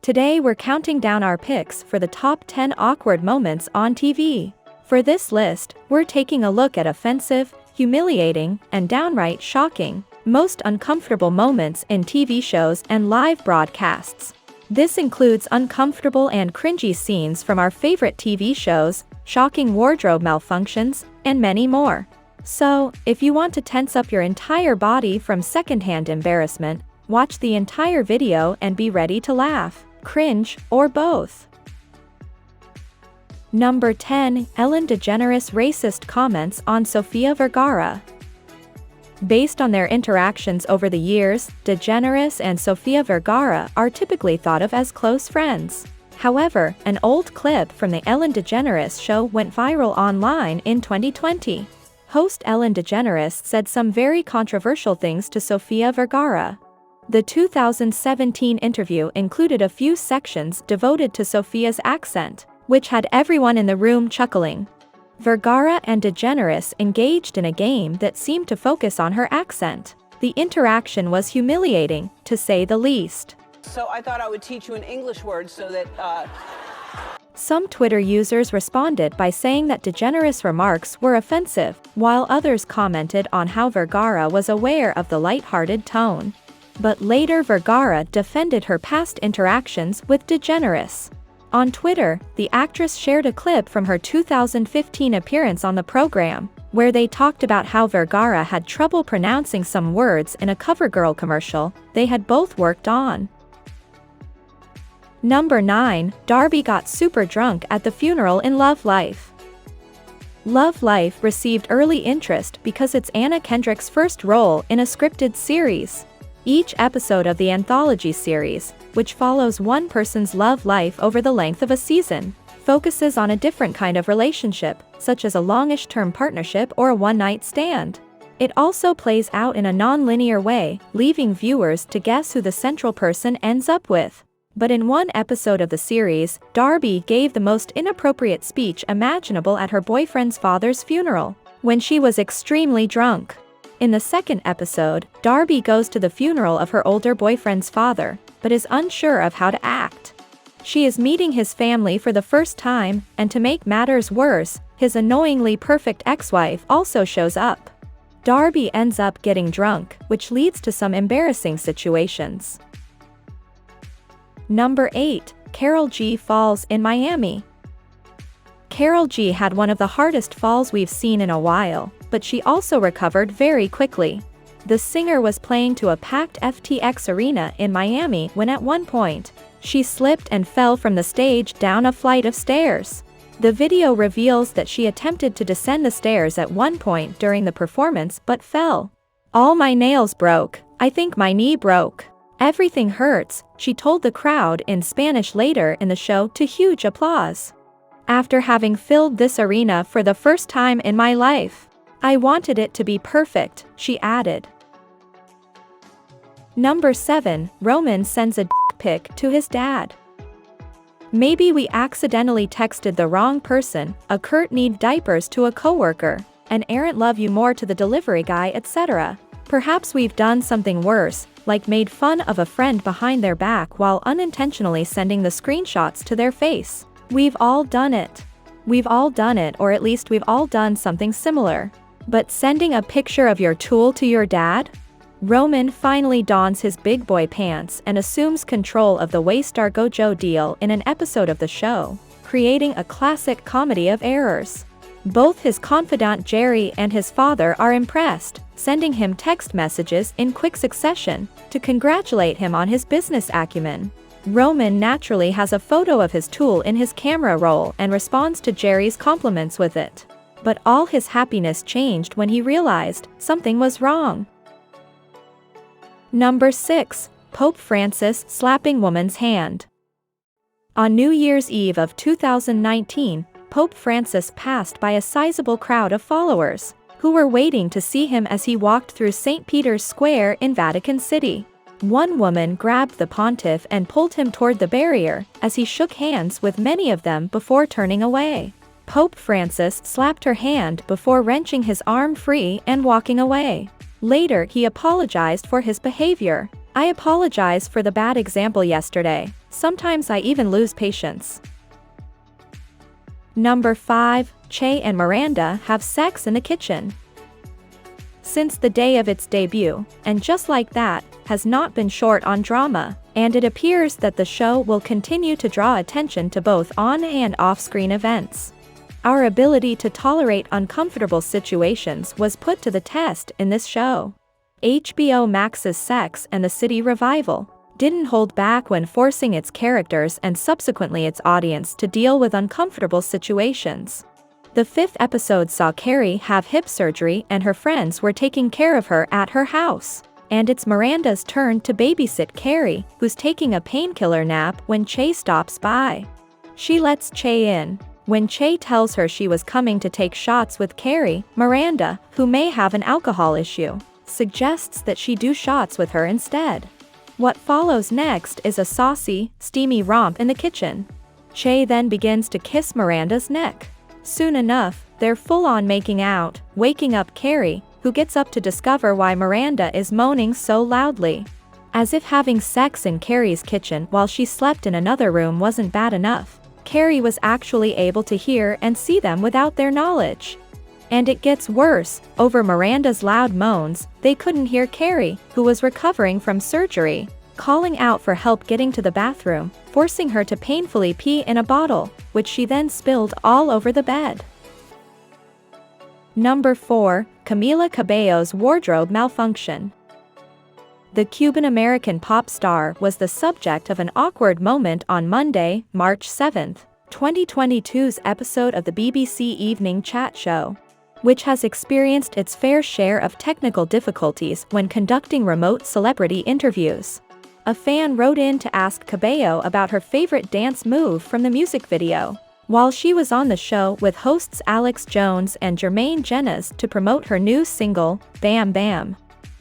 Today we're counting down our picks for the top 10 awkward moments on TV. For this list, we're taking a look at offensive, humiliating, and downright shocking, most uncomfortable moments in TV shows and live broadcasts. This includes uncomfortable and cringy scenes from our favorite TV shows, shocking wardrobe malfunctions, and many more. So, if you want to tense up your entire body from secondhand embarrassment, watch the entire video and be ready to laugh, cringe, or both. Number 10. Ellen DeGeneres racist comments on Sofia Vergara. Based on their interactions over the years, DeGeneres and Sofia Vergara are typically thought of as close friends. However, an old clip from the Ellen DeGeneres show went viral online in 2020. Host Ellen DeGeneres said some very controversial things to Sofia Vergara. The 2017 interview included a few sections devoted to Sofia's accent, which had everyone in the room chuckling. Vergara and DeGeneres engaged in a game that seemed to focus on her accent. The interaction was humiliating, to say the least. So I thought I would teach you an English word so that, Some Twitter users responded by saying that DeGeneres' remarks were offensive, while others commented on how Vergara was aware of the lighthearted tone. But later Vergara defended her past interactions with DeGeneres. On Twitter, the actress shared a clip from her 2015 appearance on the program, where they talked about how Vergara had trouble pronouncing some words in a CoverGirl commercial they had both worked on. Number 9. Darby got super drunk at the funeral in Love Life. Love Life received early interest because it's Anna Kendrick's first role in a scripted series. Each episode of the anthology series, which follows one person's love life over the length of a season, focuses on a different kind of relationship, such as a longish-term partnership or a one-night stand. It also plays out in a non-linear way, leaving viewers to guess who the central person ends up with. But in one episode of the series, Darby gave the most inappropriate speech imaginable at her boyfriend's father's funeral, when she was extremely drunk. In the second episode, Darby goes to the funeral of her older boyfriend's father, but is unsure of how to act. She is meeting his family for the first time, and to make matters worse, his annoyingly perfect ex-wife also shows up. Darby ends up getting drunk, which leads to some embarrassing situations. Number 8. Karol G falls in Miami. Karol G had one of the hardest falls we've seen in a while, but she also recovered very quickly. The singer was playing to a packed FTX arena in Miami when at one point, she slipped and fell from the stage down a flight of stairs. The video reveals that she attempted to descend the stairs at one point during the performance but fell. "All my nails broke. I think my knee broke. Everything hurts," she told the crowd in Spanish later in the show to huge applause. "After having filled this arena for the first time in my life, I wanted it to be perfect," she added. Number 7. Roman sends a dick pic to his dad. Maybe we accidentally texted the wrong person, a Kurt need diapers to a coworker, an errant love you more to the delivery guy, etc. Perhaps we've done something worse, like made fun of a friend behind their back while unintentionally sending the screenshots to their face. We've all done it. We've all done it, or at least we've all done something similar. But sending a picture of your tool to your dad? Roman finally dons his big boy pants and assumes control of the Waystar Gojo deal in an episode of the show, creating a classic comedy of errors. Both his confidant Jerry and his father are impressed, sending him text messages in quick succession to congratulate him on his business acumen. Roman naturally has a photo of his tool in his camera roll and responds to Jerry's compliments with it. But all his happiness changed when he realized something was wrong. Number 6. Pope Francis slapping woman's hand. On New Year's Eve of 2019, Pope Francis passed by a sizable crowd of followers, who were waiting to see him as he walked through St. Peter's Square in Vatican City. One woman grabbed the pontiff and pulled him toward the barrier, as he shook hands with many of them before turning away. Pope Francis slapped her hand before wrenching his arm free and walking away. Later he apologized for his behavior. "I apologize for the bad example yesterday," Sometimes I even lose patience. Number 5, Che and Miranda have sex in the kitchen. Since the day of its debut, and just like that, has not been short on drama, and it appears that the show will continue to draw attention to both on- and off-screen events. Our ability to tolerate uncomfortable situations was put to the test in this show. HBO Max's Sex and the City revival didn't hold back when forcing its characters and subsequently its audience to deal with uncomfortable situations. The 5th episode saw Carrie have hip surgery and her friends were taking care of her at her house. And it's Miranda's turn to babysit Carrie, who's taking a painkiller nap when Che stops by. She lets Che in. When Che tells her she was coming to take shots with Carrie, Miranda, who may have an alcohol issue, suggests that she do shots with her instead. What follows next is a saucy, steamy romp in the kitchen. Che then begins to kiss Miranda's neck. Soon enough, they're full-on making out, waking up Carrie, who gets up to discover why Miranda is moaning so loudly. As if having sex in Carrie's kitchen while she slept in another room wasn't bad enough, Carrie was actually able to hear and see them without their knowledge. And it gets worse. Over Miranda's loud moans, they couldn't hear Carrie, who was recovering from surgery, calling out for help getting to the bathroom, forcing her to painfully pee in a bottle, which she then spilled all over the bed. Number 4, Camila Cabello's wardrobe malfunction. The Cuban-American pop star was the subject of an awkward moment on Monday, March 7, 2022's episode of the BBC Evening Chat Show, which has experienced its fair share of technical difficulties when conducting remote celebrity interviews. A fan wrote in to ask Cabello about her favorite dance move from the music video, while she was on the show with hosts Alex Jones and Jermaine Jenas to promote her new single, Bam Bam.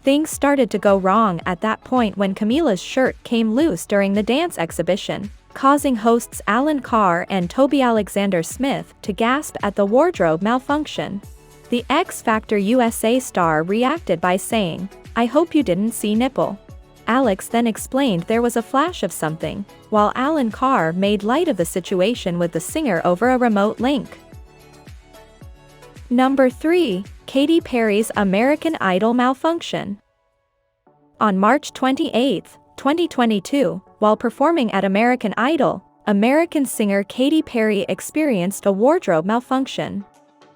Things started to go wrong at that point when Camila's shirt came loose during the dance exhibition, causing hosts Alan Carr and Toby Alexander Smith to gasp at the wardrobe malfunction. The X Factor USA star reacted by saying, "I hope you didn't see nipple." Alex then explained there was a flash of something, while Alan Carr made light of the situation with the singer over a remote link. Number 3, Katy Perry's American Idol malfunction. On March 28, 2022, while performing at American Idol, American singer Katy Perry experienced a wardrobe malfunction.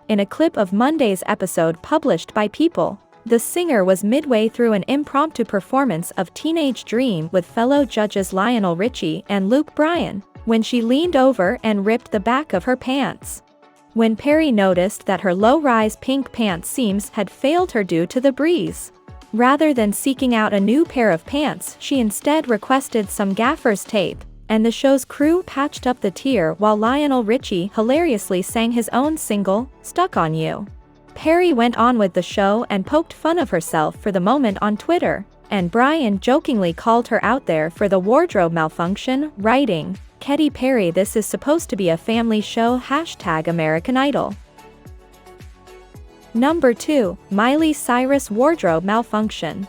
In a clip of Monday's episode published by People, the singer was midway through an impromptu performance of Teenage Dream with fellow judges Lionel Richie and Luke Bryan, when she leaned over and ripped the back of her pants. When Perry noticed that her low-rise pink pant seams had failed her due to the breeze, rather than seeking out a new pair of pants, she instead requested some gaffer's tape, and the show's crew patched up the tear while Lionel Richie hilariously sang his own single, Stuck on You. Perry went on with the show and poked fun of herself for the moment on Twitter, and Bryan jokingly called her out there for the wardrobe malfunction, writing, "Katy Perry, this is supposed to be a family show #American Idol." Number 2, Miley Cyrus wardrobe malfunction.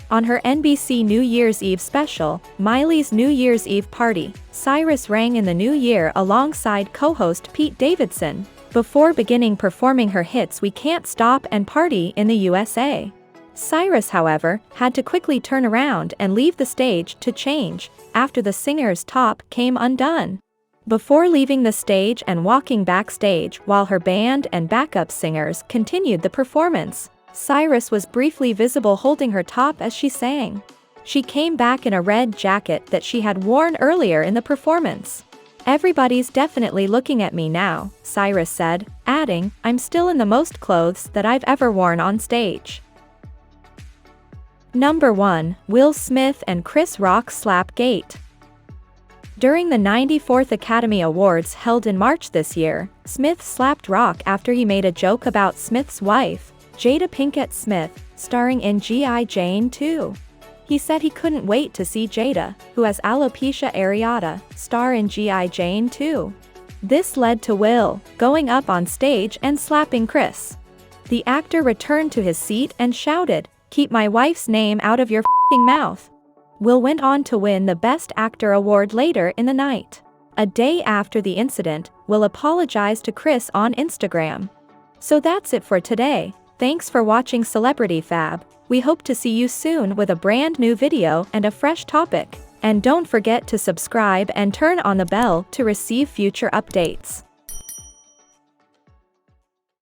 On her NBC New Year's Eve special, Miley's New Year's Eve party, Cyrus rang in the new year alongside co-host Pete Davidson, before beginning performing her hits We Can't Stop and Party in the USA. Cyrus, however, had to quickly turn around and leave the stage to change, after the singer's top came undone. Before leaving the stage and walking backstage while her band and backup singers continued the performance, Cyrus was briefly visible holding her top as she sang. She came back in a red jacket that she had worn earlier in the performance. "Everybody's definitely looking at me now," Cyrus said, adding, "I'm still in the most clothes that I've ever worn on stage." Number 1, Will Smith and Chris Rock slapgate. During the 94th Academy Awards held in March this year, Smith slapped Rock after he made a joke about Smith's wife, Jada Pinkett Smith, starring in G.I. Jane 2. He said he couldn't wait to see Jada, who has alopecia areata, star in G.I. Jane 2. This led to Will going up on stage and slapping Chris. The actor returned to his seat and shouted, "Keep my wife's name out of your f***ing mouth." Will went on to win the Best Actor award later in the night. A day after the incident, Will apologized to Chris on Instagram. So that's it for today. Thanks for watching Celebrity Fab. We hope to see you soon with a brand new video and a fresh topic. And don't forget to subscribe and turn on the bell to receive future updates.